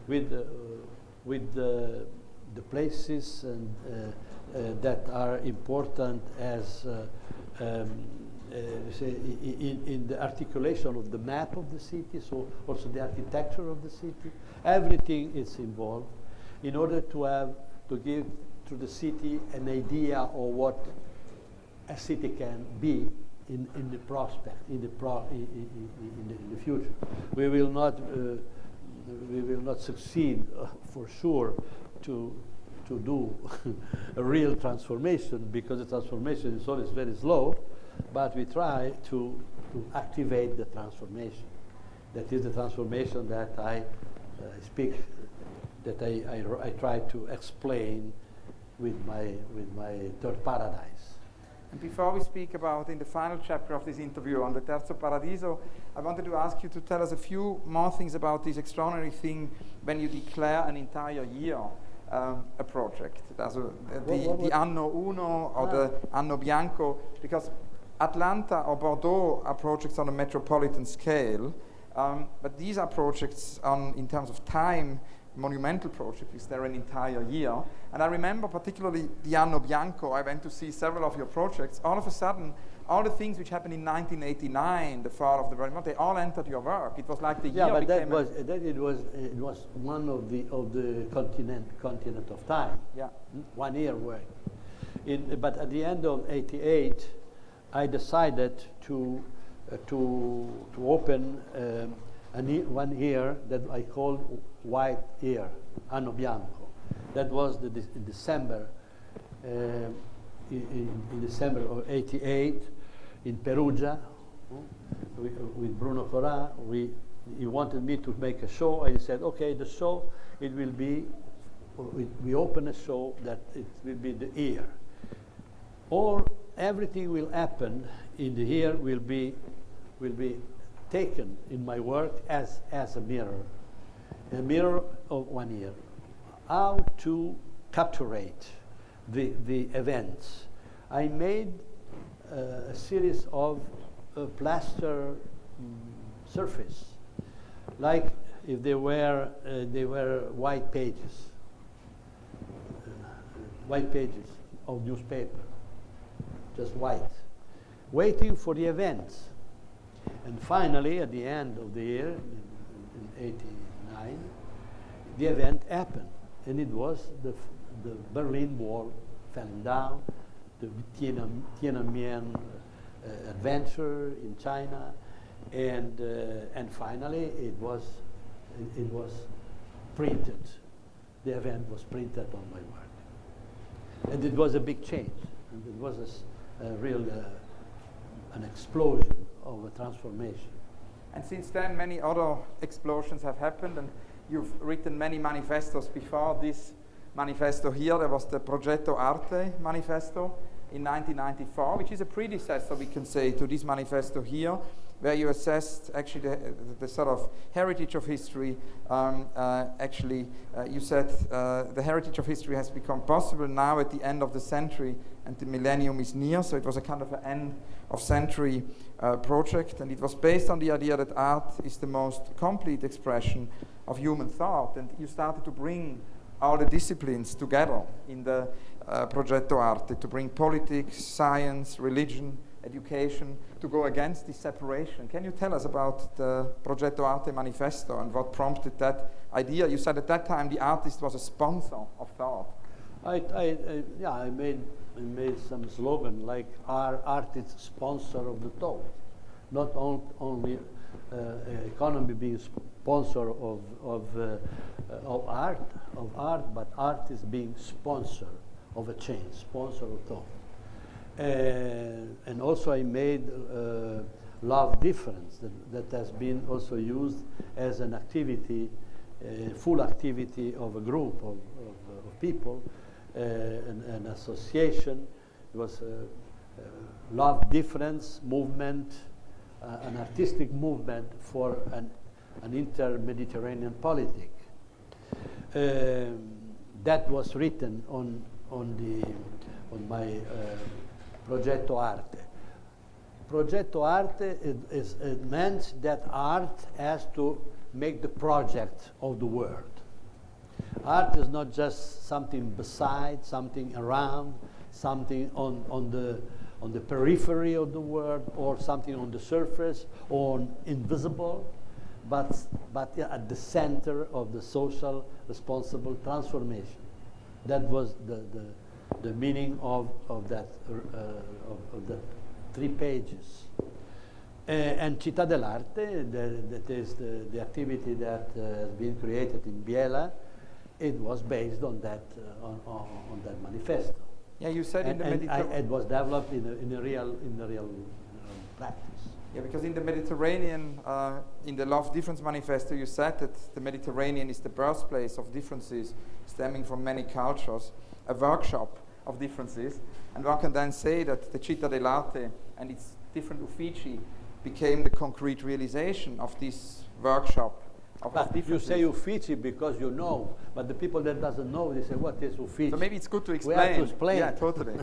[SPEAKER 3] with the places and that are important as say in the articulation of the map of the city, so also the architecture of the city. Everything is involved in order to give to the city an idea of what a city can be in the prospect, in the future. We will not succeed for sure to do a real transformation, because the transformation is always very slow, but we try to activate the transformation. That is the transformation that I speak, that I try to explain with my third paradise.
[SPEAKER 2] And before we speak about, in the final chapter of this interview, on the Terzo Paradiso, I wanted to ask you to tell us a few more things about this extraordinary thing when you declare an entire year a project. The Anno Uno or the Anno Bianco, because Atlanta or Bordeaux are projects on a metropolitan scale, but these are projects in terms of time, monumental projects, because they're an entire year. And I remember particularly the Anno Bianco. I went to see several of your projects. All of a sudden, all the things which happened in 1989, the fall of the Berlin Wall, they all entered your work. It was like the year
[SPEAKER 3] but
[SPEAKER 2] became
[SPEAKER 3] it was one of the continent of time.
[SPEAKER 2] Yeah.
[SPEAKER 3] 1 year work. But at the end of '88, I decided to open 1 year that I called White Year, Anno Bianco. That was in December, in December of '88, in Perugia, with Bruno Corà. He wanted me to make a show. I said, okay, the show, it will be, we open a show that it will be the year. Or everything will happen in the year will be taken in my work as a mirror of 1 year. How to capture the events. I made a series of plaster surface, like if they were white pages of newspaper, just white, waiting for the events. And finally, at the end of the year, in '89, the event happened, and it was the Berlin Wall falling down, the Tiananmen adventure in China, and finally it was printed. The event was printed on my work, and it was a big change. And it was a real an explosion of a transformation.
[SPEAKER 2] And since then, many other explosions have happened, and you've written many manifestos before this manifesto here. There was the Progetto Arte manifesto in 1994, which is a predecessor, we can say, to this manifesto here, where you assessed actually the sort of heritage of history. You said the heritage of history has become possible now at the end of the century, and the millennium is near, so it was a kind of an end of century project, and it was based on the idea that art is the most complete expression of human thought, and you started to bring all the disciplines together in the Progetto Arte, to bring politics, science, religion, education, to go against this separation. Can you tell us about the Progetto Arte manifesto and what prompted that idea? You said at that time the artist was a sponsor of thought.
[SPEAKER 3] I made some slogan like art is sponsor of the thought, not only economy being sponsor of art, but art is being sponsor of a change, sponsor of thought. And also I made love difference that has been also used as an activity, full activity of a group of people, an association. It was a love difference movement, an artistic movement for an inter-Mediterranean politic. That was written on my Progetto Arte. Progetto Arte it meant that art has to make the project of the world. Art is not just something beside, something around, something on the periphery of the world, or something on the surface, or invisible, but at the center of the social responsible transformation. That was the meaning of the 3 pages. And Città dell'Arte, that is the activity that has been created in Biella, it was based on that manifesto.
[SPEAKER 2] Yeah, you said in the Mediterranean.
[SPEAKER 3] It was developed in the real practice.
[SPEAKER 2] Yeah, because in the Mediterranean, in the Love Difference Manifesto, you said that the Mediterranean is the birthplace of differences stemming from many cultures, a workshop of differences, and one can then say that the Città dell'Arte and its different uffici became the concrete realization of this workshop of differences. You
[SPEAKER 3] say uffici because you know, but the people that doesn't know, they say, what is uffici?
[SPEAKER 2] So maybe it's good to explain.
[SPEAKER 3] We have to explain.
[SPEAKER 2] Yeah, totally.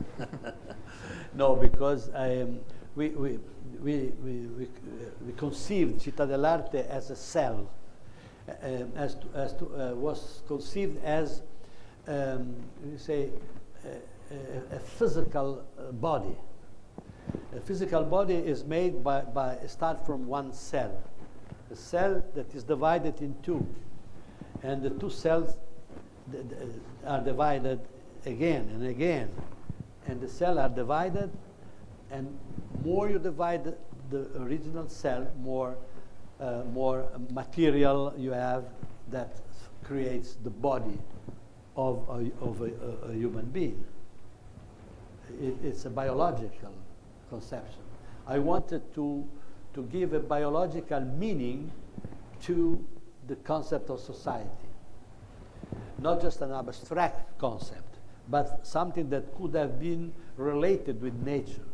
[SPEAKER 3] No, because we conceived Città dell'Arte as a cell, was conceived as a physical body. A physical body is made start from one cell, a cell that is divided in 2, and the 2 cells are divided again and again, and the cells are divided, and more you divide the original cell, more material you have that creates the body of a human being. It's a biological conception. I wanted to give a biological meaning to the concept of society. Not just an abstract concept, but something that could have been related with nature.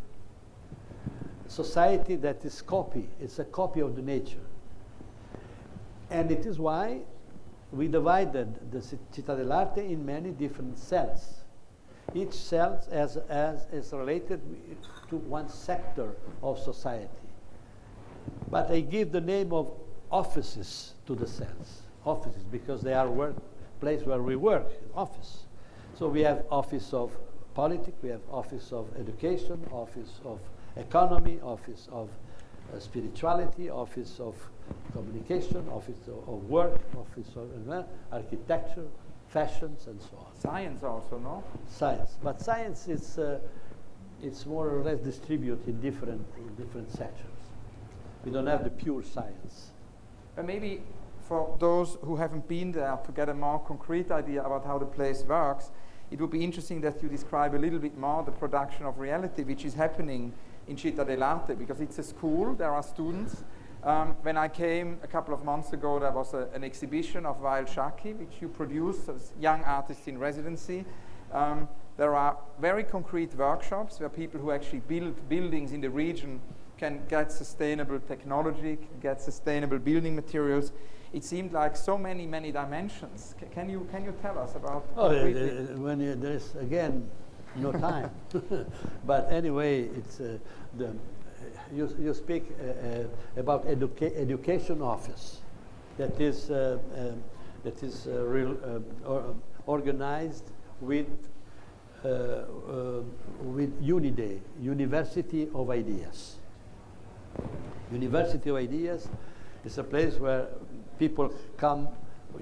[SPEAKER 3] Society that is copy, it's a copy of the nature. And it is why we divided the Città dell'Arte in many different cells. Each cell is related to one sector of society. But I give the name of offices to the cells. Offices, because they are place where we work, office. So we have office of politics, we have office of education, office of economy, office of spirituality, office of communication, office of work, office of architecture, fashions, and so on.
[SPEAKER 2] Science also, no?
[SPEAKER 3] Science. But science is it's more or less distributed in different sections. We don't have the pure science.
[SPEAKER 2] But maybe for those who haven't been there, to get a more concrete idea about how the place works, it would be interesting that you describe a little bit more the production of reality which is happening in Città dell'Arte, because it's a school, there are students. When I came a couple of months ago, there was an exhibition of Wael Shaki, which you produced as young artists in residency. There are very concrete workshops where people who actually build buildings in the region can get sustainable technology, can get sustainable building materials. It seemed like so many dimensions. Can you tell us about?
[SPEAKER 3] There is again no time, but anyway, it's you speak about education office that is organized with UNIDE, University of Ideas. University of Ideas is a place where people come,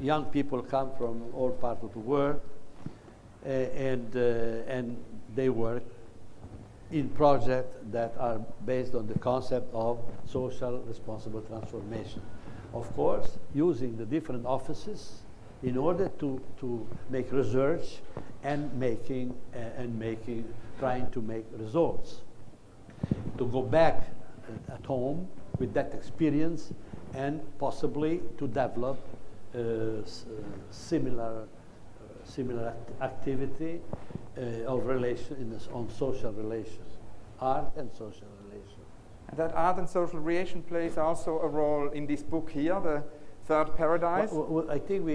[SPEAKER 3] young people come from all parts of the world, and they work in projects that are based on the concept of social responsible transformation. Of course, using the different offices in order to make research and trying to make results. To go back at home with that experience and possibly to develop similar activity of relation on social relations, art and social relations.
[SPEAKER 2] And that art and social relation plays also a role in this book here, The Third Paradise.
[SPEAKER 3] Well, I think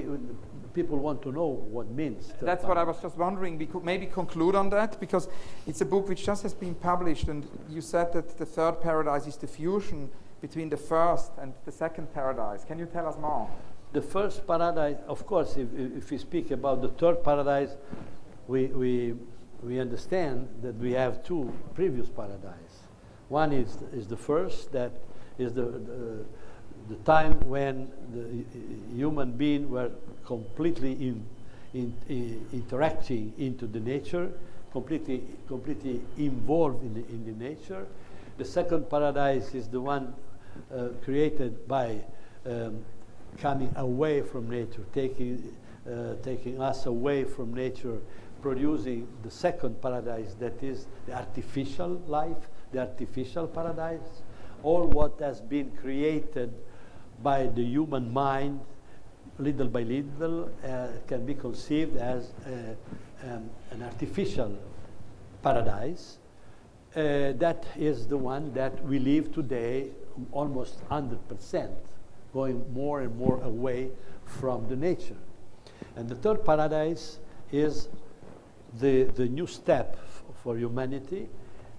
[SPEAKER 3] people want to know what means.
[SPEAKER 2] That's what I was just wondering. We could maybe conclude on that, because it's a book which just has been published, and you said that the third paradise is the fusion between the first and the second paradise. Can you tell us more?
[SPEAKER 3] The first paradise, of course, if we speak about the third paradise, we understand that we have two previous paradises. One is the first, that is the time when the human beings were completely interacting into the nature, completely involved in the nature. The second paradise is the one created by coming away from nature, taking us away from nature, producing the second paradise, that is the artificial life, the artificial paradise. All what has been created by the human mind, little by little, can be conceived as an artificial paradise. That is the one that we live today, almost 100%, going more and more away from the nature. And the third paradise is the new step for humanity,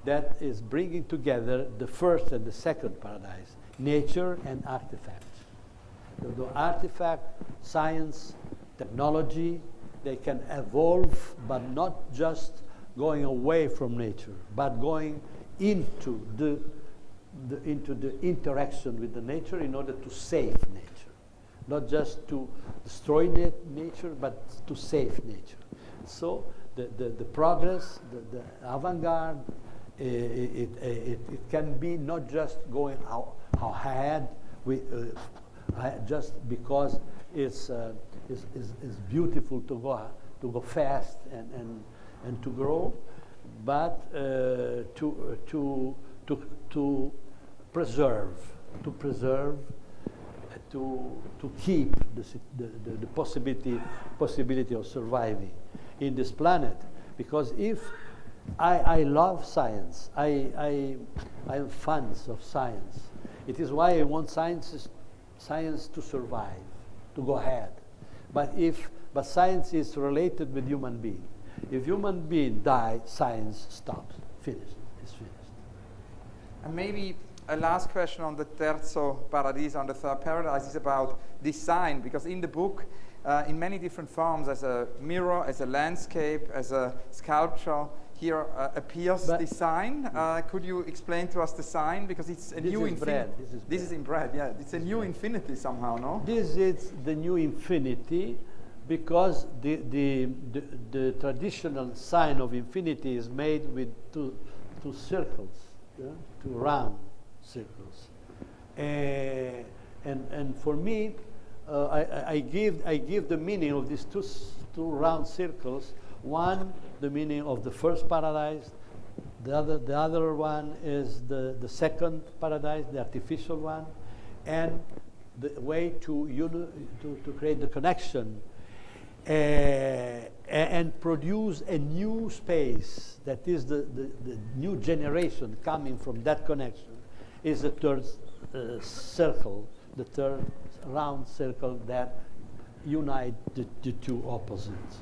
[SPEAKER 3] that is bringing together the first and the second paradise, nature and artifact. The artifact, science, technology, they can evolve, but not just going away from nature, but going into the interaction with the nature in order to save nature. Not just to destroy nature, but to save nature. So the progress, the avant-garde, it can be not just going ahead just because it's beautiful to go fast and to grow, but to preserve, to keep the possibility of surviving in this planet. Because if I love science, I am fans of science. It is why I want science to survive, to go ahead. But science is related with human being. If human being die, science stops. Finished. It's finished.
[SPEAKER 2] And maybe a last question on the Terzo Paradiso, on the third paradise, is about design, because in the book, in many different forms, as a mirror, as a landscape, as a sculpture, here appears design. Could you explain to us design? Because it's a new infinity. This is in bread, yeah. It's a new infinity somehow, no?
[SPEAKER 3] This is the new infinity, because the traditional sign of infinity is made with to circles, yeah, to round circles. And for me, I give the meaning of these two round circles. One, the meaning of the first paradise. The other one is the second paradise, the artificial one, and the way to create the connection and produce a new space that is the new generation coming from that connection is the third circle, the third round circle that unite the two opposites,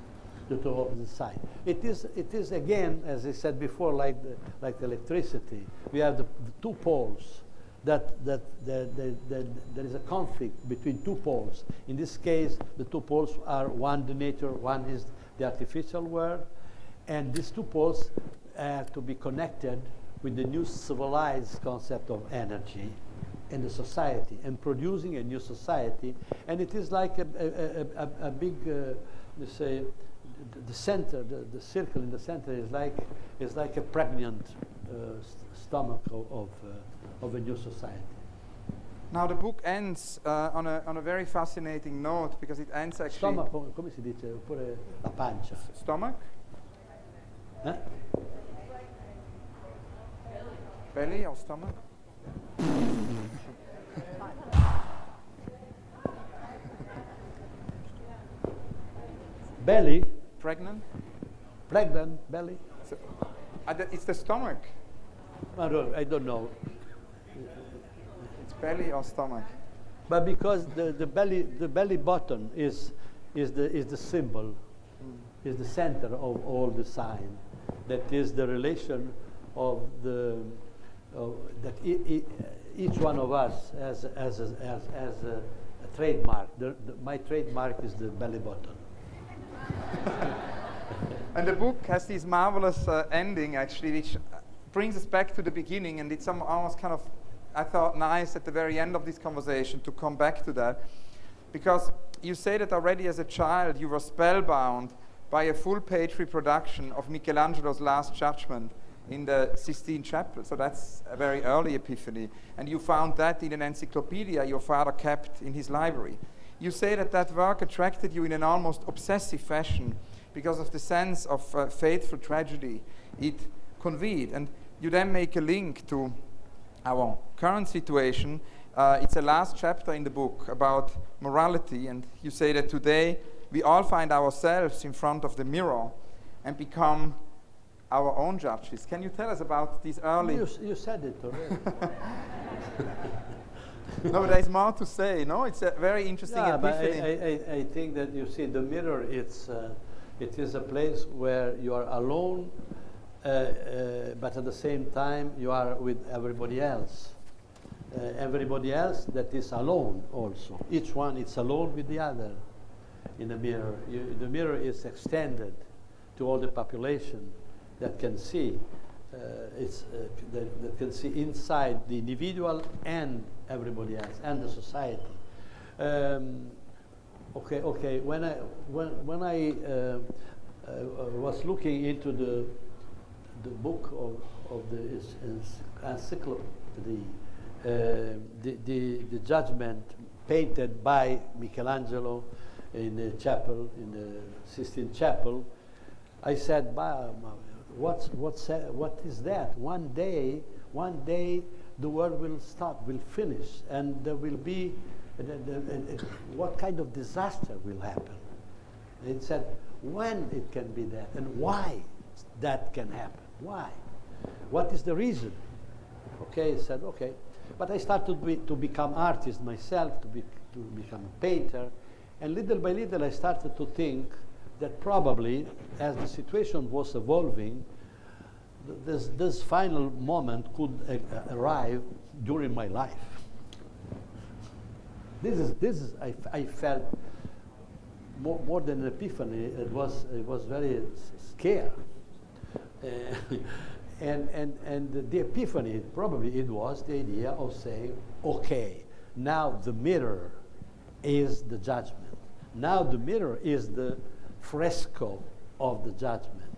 [SPEAKER 3] the two opposite sides. It is again, as I said before, like electricity. We have the two poles. That there is a conflict between two poles. In this case, the two poles are one the nature, one is the artificial world, and these two poles have to be connected with the new civilized concept of energy in the society and producing a new society. And it is like a big, let's say, the center, the circle in the center is like a pregnant stomach of a new society.
[SPEAKER 2] Now the book ends on a very fascinating note, because it ends actually...
[SPEAKER 3] Stomaco, come si dice? Oppure la pancia.
[SPEAKER 2] Stomach? Belly or stomach?
[SPEAKER 3] Belly.
[SPEAKER 2] Pregnant?
[SPEAKER 3] Pregnant, belly.
[SPEAKER 2] So, it's the stomach.
[SPEAKER 3] I don't know.
[SPEAKER 2] It's belly or stomach.
[SPEAKER 3] But because the belly button is the symbol, is the center of all the sign. That is the relation of that each one of us has a trademark. My trademark is the belly button.
[SPEAKER 2] And the book has this marvelous ending, actually, which brings us back to the beginning, and it's almost kind of, I thought, nice at the very end of this conversation to come back to that, because you say that already as a child you were spellbound by a full-page reproduction of Michelangelo's Last Judgment in the Sistine Chapel. So that's a very early Epiphany, and you found that in an encyclopedia your father kept in his library. You say that that work attracted you in an almost obsessive fashion because of the sense of faithful tragedy it conveyed. And you then make a link to our current situation. It's a last chapter in the book about morality, and you say that today we all find ourselves in front of the mirror and become our own judges. Can you tell us about these early...
[SPEAKER 3] You said it already.
[SPEAKER 2] No, but there's more to say. No, it's a very interesting epiphany.
[SPEAKER 3] But I think that, you see, the mirror, it is a place where you are alone, but at the same time you are with everybody else. Everybody else that is alone also. Each one is alone with the other in the mirror. The mirror is extended to all the population that can see. That can see inside the individual and everybody else and the society. Okay. When I was looking into the book of the encyclopedia, the judgment painted by Michelangelo in the chapel, in the Sistine Chapel, I said, what is that? One day the world will stop, will finish, and there will be, what kind of disaster will happen? And it said, when it can be that, and why that can happen? Why? What is the reason? Okay, I said, okay. But I started to become artist myself, to become a painter, and little by little I started to think that probably, as the situation was evolving, this final moment could arrive during my life. This is I felt more than an epiphany. It was very scared, and the epiphany probably it was the idea of saying, okay, now the mirror is the judgment. Now the mirror is the fresco of the judgment,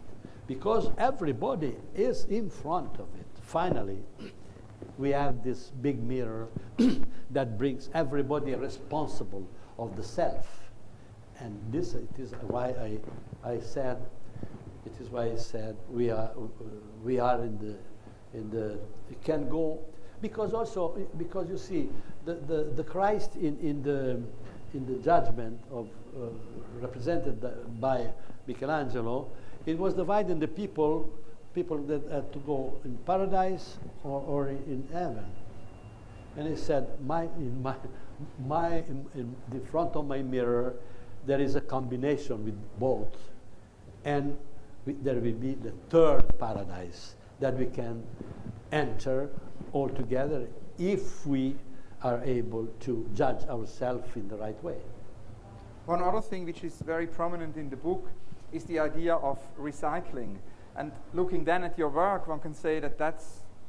[SPEAKER 3] because everybody is in front of it. Finally, we have this big mirror that brings everybody responsible of the self. And this it is why I said we are in the it can go, because you see the Christ in the judgment of represented by Michelangelo, it was dividing the people that had to go in paradise or in heaven. And he said, in the front of my mirror, there is a combination with both, and there will be the third paradise that we can enter all together if we are able to judge ourselves in the right way.
[SPEAKER 2] One other thing which is very prominent in the book is the idea of recycling. And looking then at your work, one can say that that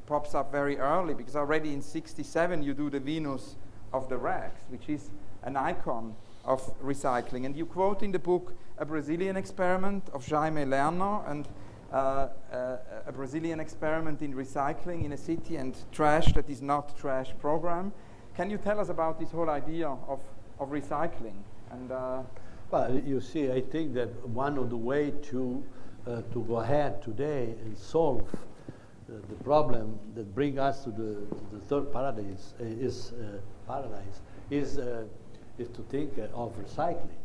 [SPEAKER 2] pops up very early, because already in '67 you do the Venus of the Rags, which is an icon of recycling. And you quote in the book a Brazilian experiment of Jaime Lerner, and a Brazilian experiment in recycling in a city and trash that is not trash program. Can you tell us about this whole idea of recycling? And
[SPEAKER 3] well, you see, I think that one of the ways to go ahead today and solve the problem that brings us to the third paradise is to think of recycling.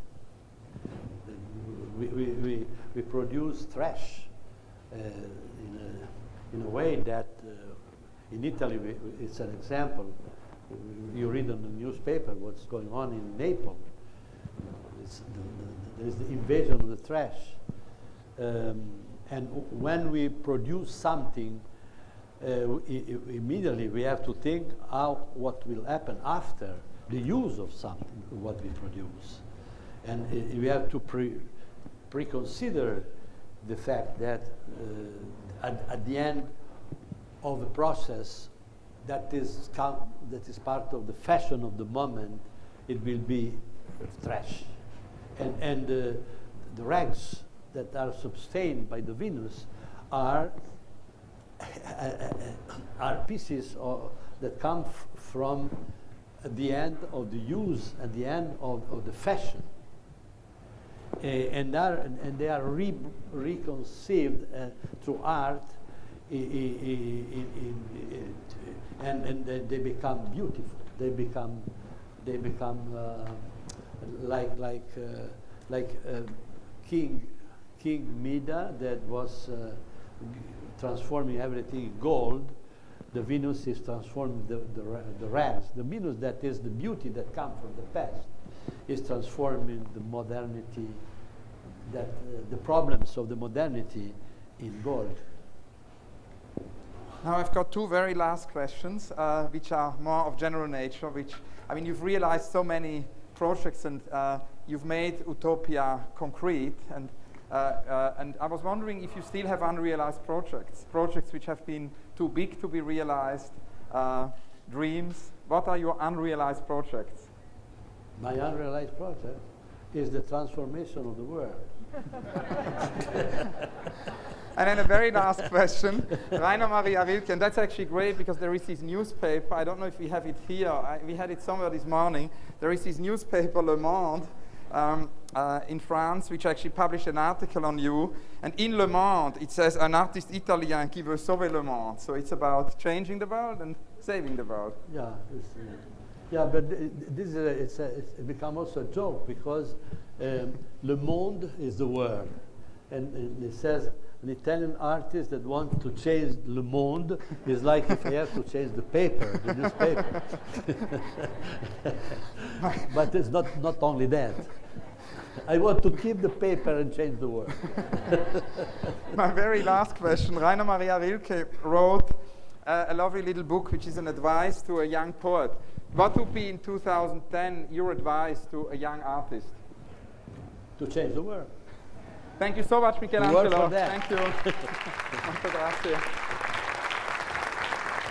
[SPEAKER 3] We produce trash in a way that in Italy it's an example. You read on the newspaper what's going on in Naples. There's the invasion of the trash. And when we produce something, immediately we have to think what will happen after the use of something, what we produce. And we have to preconsider the fact that at the end of the process that is part of the fashion of the moment, it will be trash. And the rags that are sustained by the Venus are pieces that come from the end of the use, at the end of the fashion, and they are reconceived through art, and they become beautiful. They become like King Mida that was transforming everything in gold. The Venus is transforming the rags. The Venus, that is the beauty that comes from the past, is transforming the modernity, the problems of the modernity in gold.
[SPEAKER 2] Now I've got two very last questions, which are more of general nature, you've realized so many projects, and you've made Utopia concrete, and I was wondering if you still have unrealized projects which have been too big to be realized, dreams. What are your unrealized projects?
[SPEAKER 3] My unrealized project is the transformation of the world.
[SPEAKER 2] And then a very last question, Rainer Maria Rilke, and that's actually great because there is this newspaper, I don't know if we have it here, we had it somewhere this morning, there is this newspaper, Le Monde, in France, which actually published an article on you, and in Le Monde it says, un artiste italien qui veut sauver le monde, so it's about changing the world and saving the world.
[SPEAKER 3] Yeah, yeah, but this is it's become also a joke, because Le Monde is the world, and it says an Italian artist that wants to change Le Monde is like if I have to change the paper, the newspaper. But it's not only that. I want to keep the paper and change the world.
[SPEAKER 2] My very last question, Rainer Maria Rilke wrote a lovely little book which is an advice to a young poet. What would be in 2010 your advice to a young artist?
[SPEAKER 3] To change the world.
[SPEAKER 2] Thank you so much, Michelangelo.
[SPEAKER 3] For that.
[SPEAKER 2] Thank you. Molto grazie.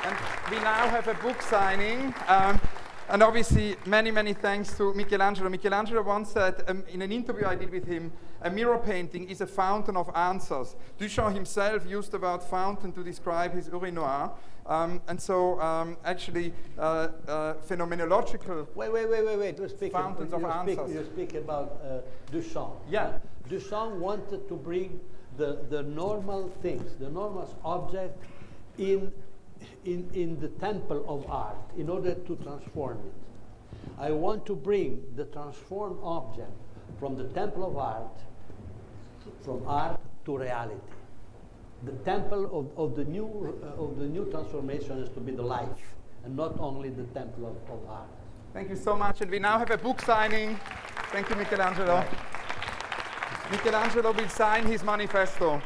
[SPEAKER 2] And we now have a book signing. And obviously, many, many thanks to Michelangelo. Michelangelo once said, in an interview I did with him, a mirror painting is a fountain of answers. Duchamp himself used the word fountain to describe his urinoir. And so, actually, phenomenological
[SPEAKER 3] Wait.
[SPEAKER 2] Fountains of answers.
[SPEAKER 3] You speak about Duchamp.
[SPEAKER 2] Yeah.
[SPEAKER 3] Duchamp wanted to bring the normal things, the normal object in the temple of art in order to transform it. I want to bring the transformed object from the temple of art, from art to reality. The temple of the new transformation is to be the life, and not only the temple of art.
[SPEAKER 2] Thank you so much. And we now have a book signing. Thank you, Michelangelo. Michelangelo will sign his manifesto.